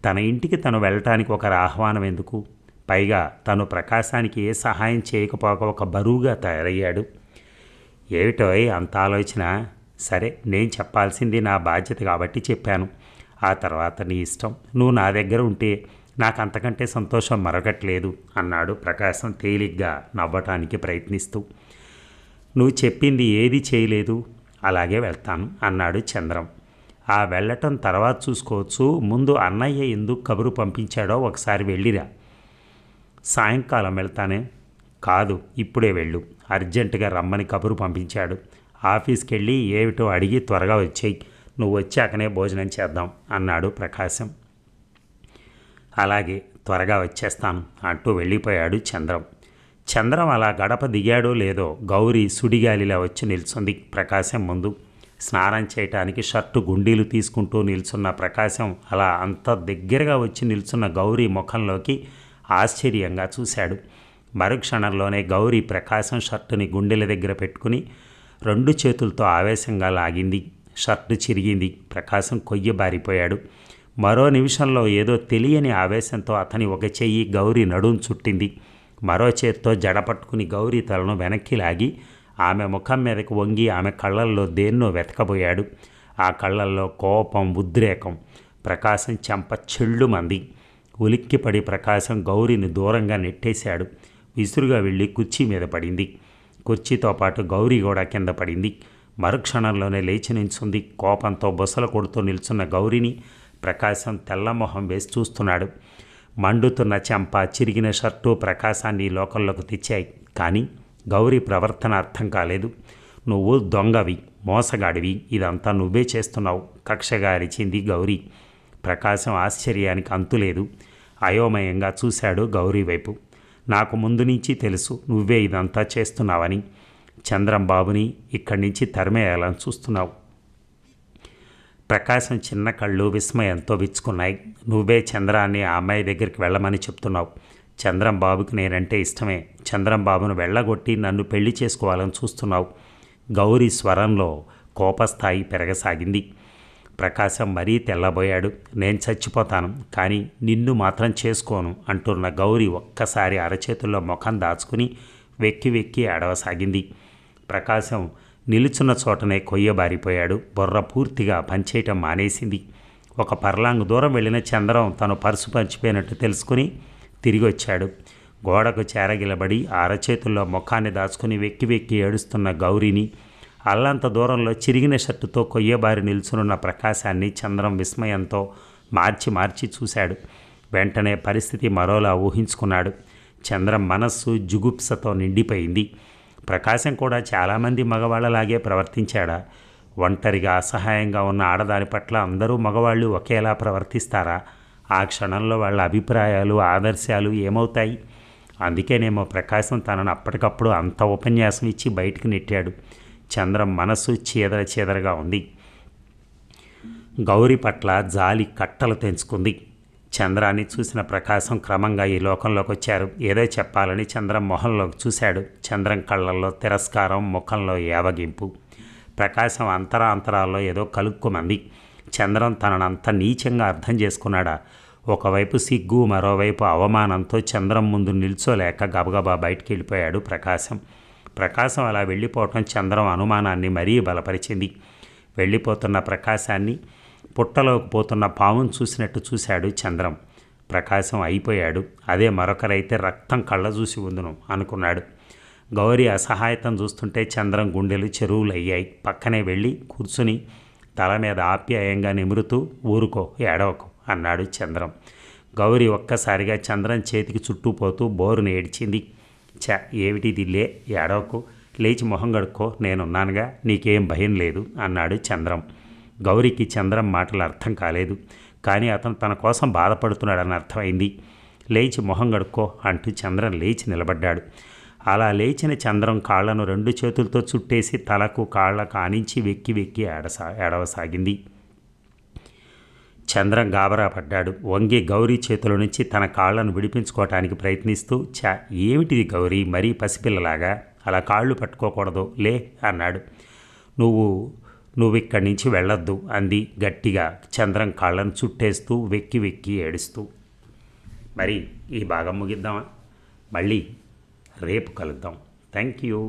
తన ఇంటికి తను వెళ్ళటానికి ఒకరి ఆహ్వానం ఎందుకు? పైగా తను ప్రకాశానికి ఏ సహాయం చేయకపోక ఒక బరువుగా తయారయ్యాడు. ఏమిటో అంత ఆలోచన? సరే, నేను చెప్పాల్సింది నా బాధ్యత కాబట్టి చెప్పాను. ఆ తర్వాత నీ ఇష్టం. నువ్వు నా దగ్గర ఉంటే నాకు అంతకంటే సంతోషం మరొకట్లేదు అన్నాడు ప్రకాశం తేలిగ్గా నవ్వటానికి ప్రయత్నిస్తూ. నువ్వు చెప్పింది ఏది చేయలేదు, అలాగే వెళ్తాను అన్నాడు చంద్రం. ఆ వెళ్ళటం తర్వాత చూసుకోవచ్చు. ముందు అన్నయ్య ఎందుకు కబురు పంపించాడో ఒకసారి వెళ్ళిరా. సాయంకాలం వెళ్తానే. కాదు, ఇప్పుడే వెళ్ళు. అర్జెంటుగా రమ్మని కబురు పంపించాడు. ఆఫీస్కి వెళ్ళి ఏమిటో అడిగి త్వరగా వచ్చేయి. నువ్వు వచ్చాకనే భోజనం చేద్దాం అన్నాడు ప్రకాశం. అలాగే, త్వరగా వచ్చేస్తాను అంటూ వెళ్ళిపోయాడు చంద్రం. చంద్రం అలా గడప దిగాడో లేదో గౌరీ సుడిగాలిలా వచ్చి నిల్చుంది ప్రకాశం ముందు. స్నానం చేయటానికి షర్టు గుండీలు తీసుకుంటూ నిల్చున్న ప్రకాశం అలా అంత దగ్గరగా వచ్చి నిల్చున్న గౌరీ ముఖంలోకి ఆశ్చర్యంగా చూశాడు. మరుక్షణంలోనే గౌరీ ప్రకాశం షర్టుని గుండెల దగ్గర పెట్టుకుని 2 చేతులతో ఆవేశంగా లాగింది. షర్టు చిరిగింది. ప్రకాశం కొయ్య బారిపోయాడు. మరో నిమిషంలో ఏదో తెలియని ఆవేశంతో అతని ఒక చెయ్యి గౌరీ నడుం చుట్టింది. మరో చేత్తో జడపట్టుకుని గౌరీ తలను వెనక్కి లాగి ఆమె ముఖం మీదకి వంగి ఆమె కళ్ళల్లో దేన్నో వెతకబోయాడు. ఆ కళ్ళల్లో కోపం, ఉద్రేకం. ప్రకాశం చెంప చెళ్ళుమంది. ఉలిక్కిపడి ప్రకాశం గౌరీని దూరంగా నెట్టేశాడు. విసురుగా వెళ్ళి కుర్చీ మీద పడింది. కుర్చీతో పాటు గౌరీ కూడా కింద పడింది. మరుక్షణంలోనే లేచి నిల్చుంది. కోపంతో బుసలు కొడుతూ నిల్చున్న గౌరీని ప్రకాశం తెల్లమొహం వేసి చూస్తున్నాడు. మండుతున్న చెంప, చిరిగిన షర్టు ప్రకాశాన్ని ఈ లోకంలోకి తెచ్చాయి. కానీ గౌరీ ప్రవర్తన అర్థం కాలేదు. నువ్వు దొంగవి, మోసగాడివి, ఇదంతా నువ్వే చేస్తున్నావు, కక్షగా అరిచింది గౌరీ. ప్రకాశం ఆశ్చర్యానికి అంతులేదు. అయోమయంగా చూశాడు గౌరీ వైపు. నాకు ముందు నుంచి తెలుసు నువ్వే ఇదంతా చేస్తున్నావని. చంద్రం బాబుని ఇక్కడి నుంచి తరిమేయాలని చూస్తున్నావు. ప్రకాశం చిన్న కళ్ళు విస్మయంతో విచ్చుకున్నాయి. నువ్వే చంద్రాన్ని ఆ అమ్మాయి దగ్గరికి వెళ్ళమని చెప్తున్నావు. చంద్రం బాబుకి నేనంటే ఇష్టమే. చంద్రం బాబును వెళ్ళగొట్టి నన్ను పెళ్లి చేసుకోవాలని చూస్తున్నావు. గౌరీ స్వరంలో కోపస్థాయి పెరగసాగింది. ప్రకాశం మరీ తెల్లబోయాడు. నేను చచ్చిపోతాను, కానీ నిన్ను మాత్రం చేసుకోను అంటున్న గౌరీ ఒక్కసారి అరచేతుల్లో ముఖం దాచుకుని వెక్కి వెక్కి ఏడవసాగింది. ప్రకాశం నిలుచున్న చోటనే కొయ్యబారిపోయాడు. బుర్ర పూర్తిగా పనిచేయటం మానేసింది. ఒక పర్లాంగు దూరం వెళ్ళిన చంద్రం తను పర్సు పంచిపోయినట్టు తెలుసుకుని తిరిగి వచ్చాడు. గోడకు చేరగిలబడి అరచేతుల్లో ముఖాన్ని దాచుకుని వెక్కి వెక్కి ఏడుస్తున్న గౌరీని, అల్లంత దూరంలో చిరిగిన షర్టుతో కొయ్యబారి నిల్చునున్న ప్రకాశాన్ని చంద్రం విస్మయంతో మార్చి మార్చి చూశాడు. వెంటనే పరిస్థితి మరోలా ఊహించుకున్నాడు. చంద్రం మనస్సు జుగుప్సతో నిండిపోయింది. ప్రకాశం కూడా చాలామంది మగవాళ్ళలాగే ప్రవర్తించాడా? ఒంటరిగా అసహాయంగా ఉన్న ఆడదాని పట్ల అందరూ మగవాళ్ళు ఒకేలా ప్రవర్తిస్తారా? ఆ క్షణంలో వాళ్ళ అభిప్రాయాలు, ఆదర్శాలు ఏమవుతాయి? అందుకేనేమో ప్రకాశం తనను అప్పటికప్పుడు అంత ఉపన్యాసం ఇచ్చి బయటికి నెట్టాడు. చంద్రం మనస్సు చీదర చీదరగా ఉంది. గౌరీ పట్ల జాలి కట్టలు తెంచుకుంది. చంద్రాన్ని చూసిన ప్రకాశం క్రమంగా ఈ లోకంలోకి వచ్చారు. ఏదో చెప్పాలని చంద్రం మొహంలోకి చూశాడు. చంద్రం కళ్ళల్లో తిరస్కారం, ముఖంలో ఏవగింపు. ప్రకాశం అంతరాంతరాల్లో ఏదో కలుక్కుమంది. చంద్రం తననంత నీచంగా అర్థం చేసుకున్నాడా? ఒకవైపు సిగ్గు, మరోవైపు అవమానంతో చంద్రం ముందు నిల్చోలేక గబగబా బయటికి వెళ్ళిపోయాడు ప్రకాశం అలా వెళ్ళిపోవటం చంద్రం అనుమానాన్ని మరీ బలపరిచింది. వెళ్ళిపోతున్న ప్రకాశాన్ని పుట్టలోకి పోతున్న పామును చూసినట్టు చూశాడు చంద్రం. ప్రకాశం అయిపోయాడు. అదే మరొకరైతే రక్తం కళ్ళ చూసి ఉందును అనుకున్నాడు. గౌరీ అసహాయతం చూస్తుంటే చంద్రం గుండెలు చెరువులయ్యాయి. పక్కనే వెళ్ళి కూర్చుని తల మీద ఆప్యాయంగా నిమురుతూ ఊరుకో, ఏడవకు అన్నాడు చంద్రం. గౌరీ ఒక్కసారిగా చంద్రం చేతికి చుట్టూపోతూ బోరును ఏడ్చింది. ఏమిటిది, లే, ఏడవకు, లేచి మొహం కడుక్కో, నేనున్నానుగా, నీకేం భయం లేదు అన్నాడు చంద్రం. గౌరీకి చంద్రం మాటలు అర్థం కాలేదు. కానీ అతను తన కోసం బాధపడుతున్నాడని అర్థమైంది. లేచి మొహం కడుక్కో అంటూ చంద్రం లేచి నిలబడ్డాడు. అలా లేచిన చంద్రం కాళ్లను 2 చేతులతో చుట్టేసి తలకు కాళ్లకు ఆనించి వెక్కి వెక్కి ఏడవసాగింది. చంద్రం గాబరా పడ్డాడు. వంగి గౌరీ చేతుల నుంచి తన కాళ్లను విడిపించుకోవటానికి ప్రయత్నిస్తూ, ఏమిటిది గౌరీ, మరీ పసిపిల్లలాగా అలా కాళ్ళు పట్టుకోకూడదు, లే అన్నాడు. నువ్విక్కడి నుంచి వెళ్ళొద్దు అంది గట్టిగా, చంద్రం కాళ్ళను చుట్టేస్తూ వెక్కి వెక్కి ఏడుస్తూ. మరి ఈ భాగం ముగిద్దామా? మళ్ళీ రేపు కలుద్దాం. Thank you.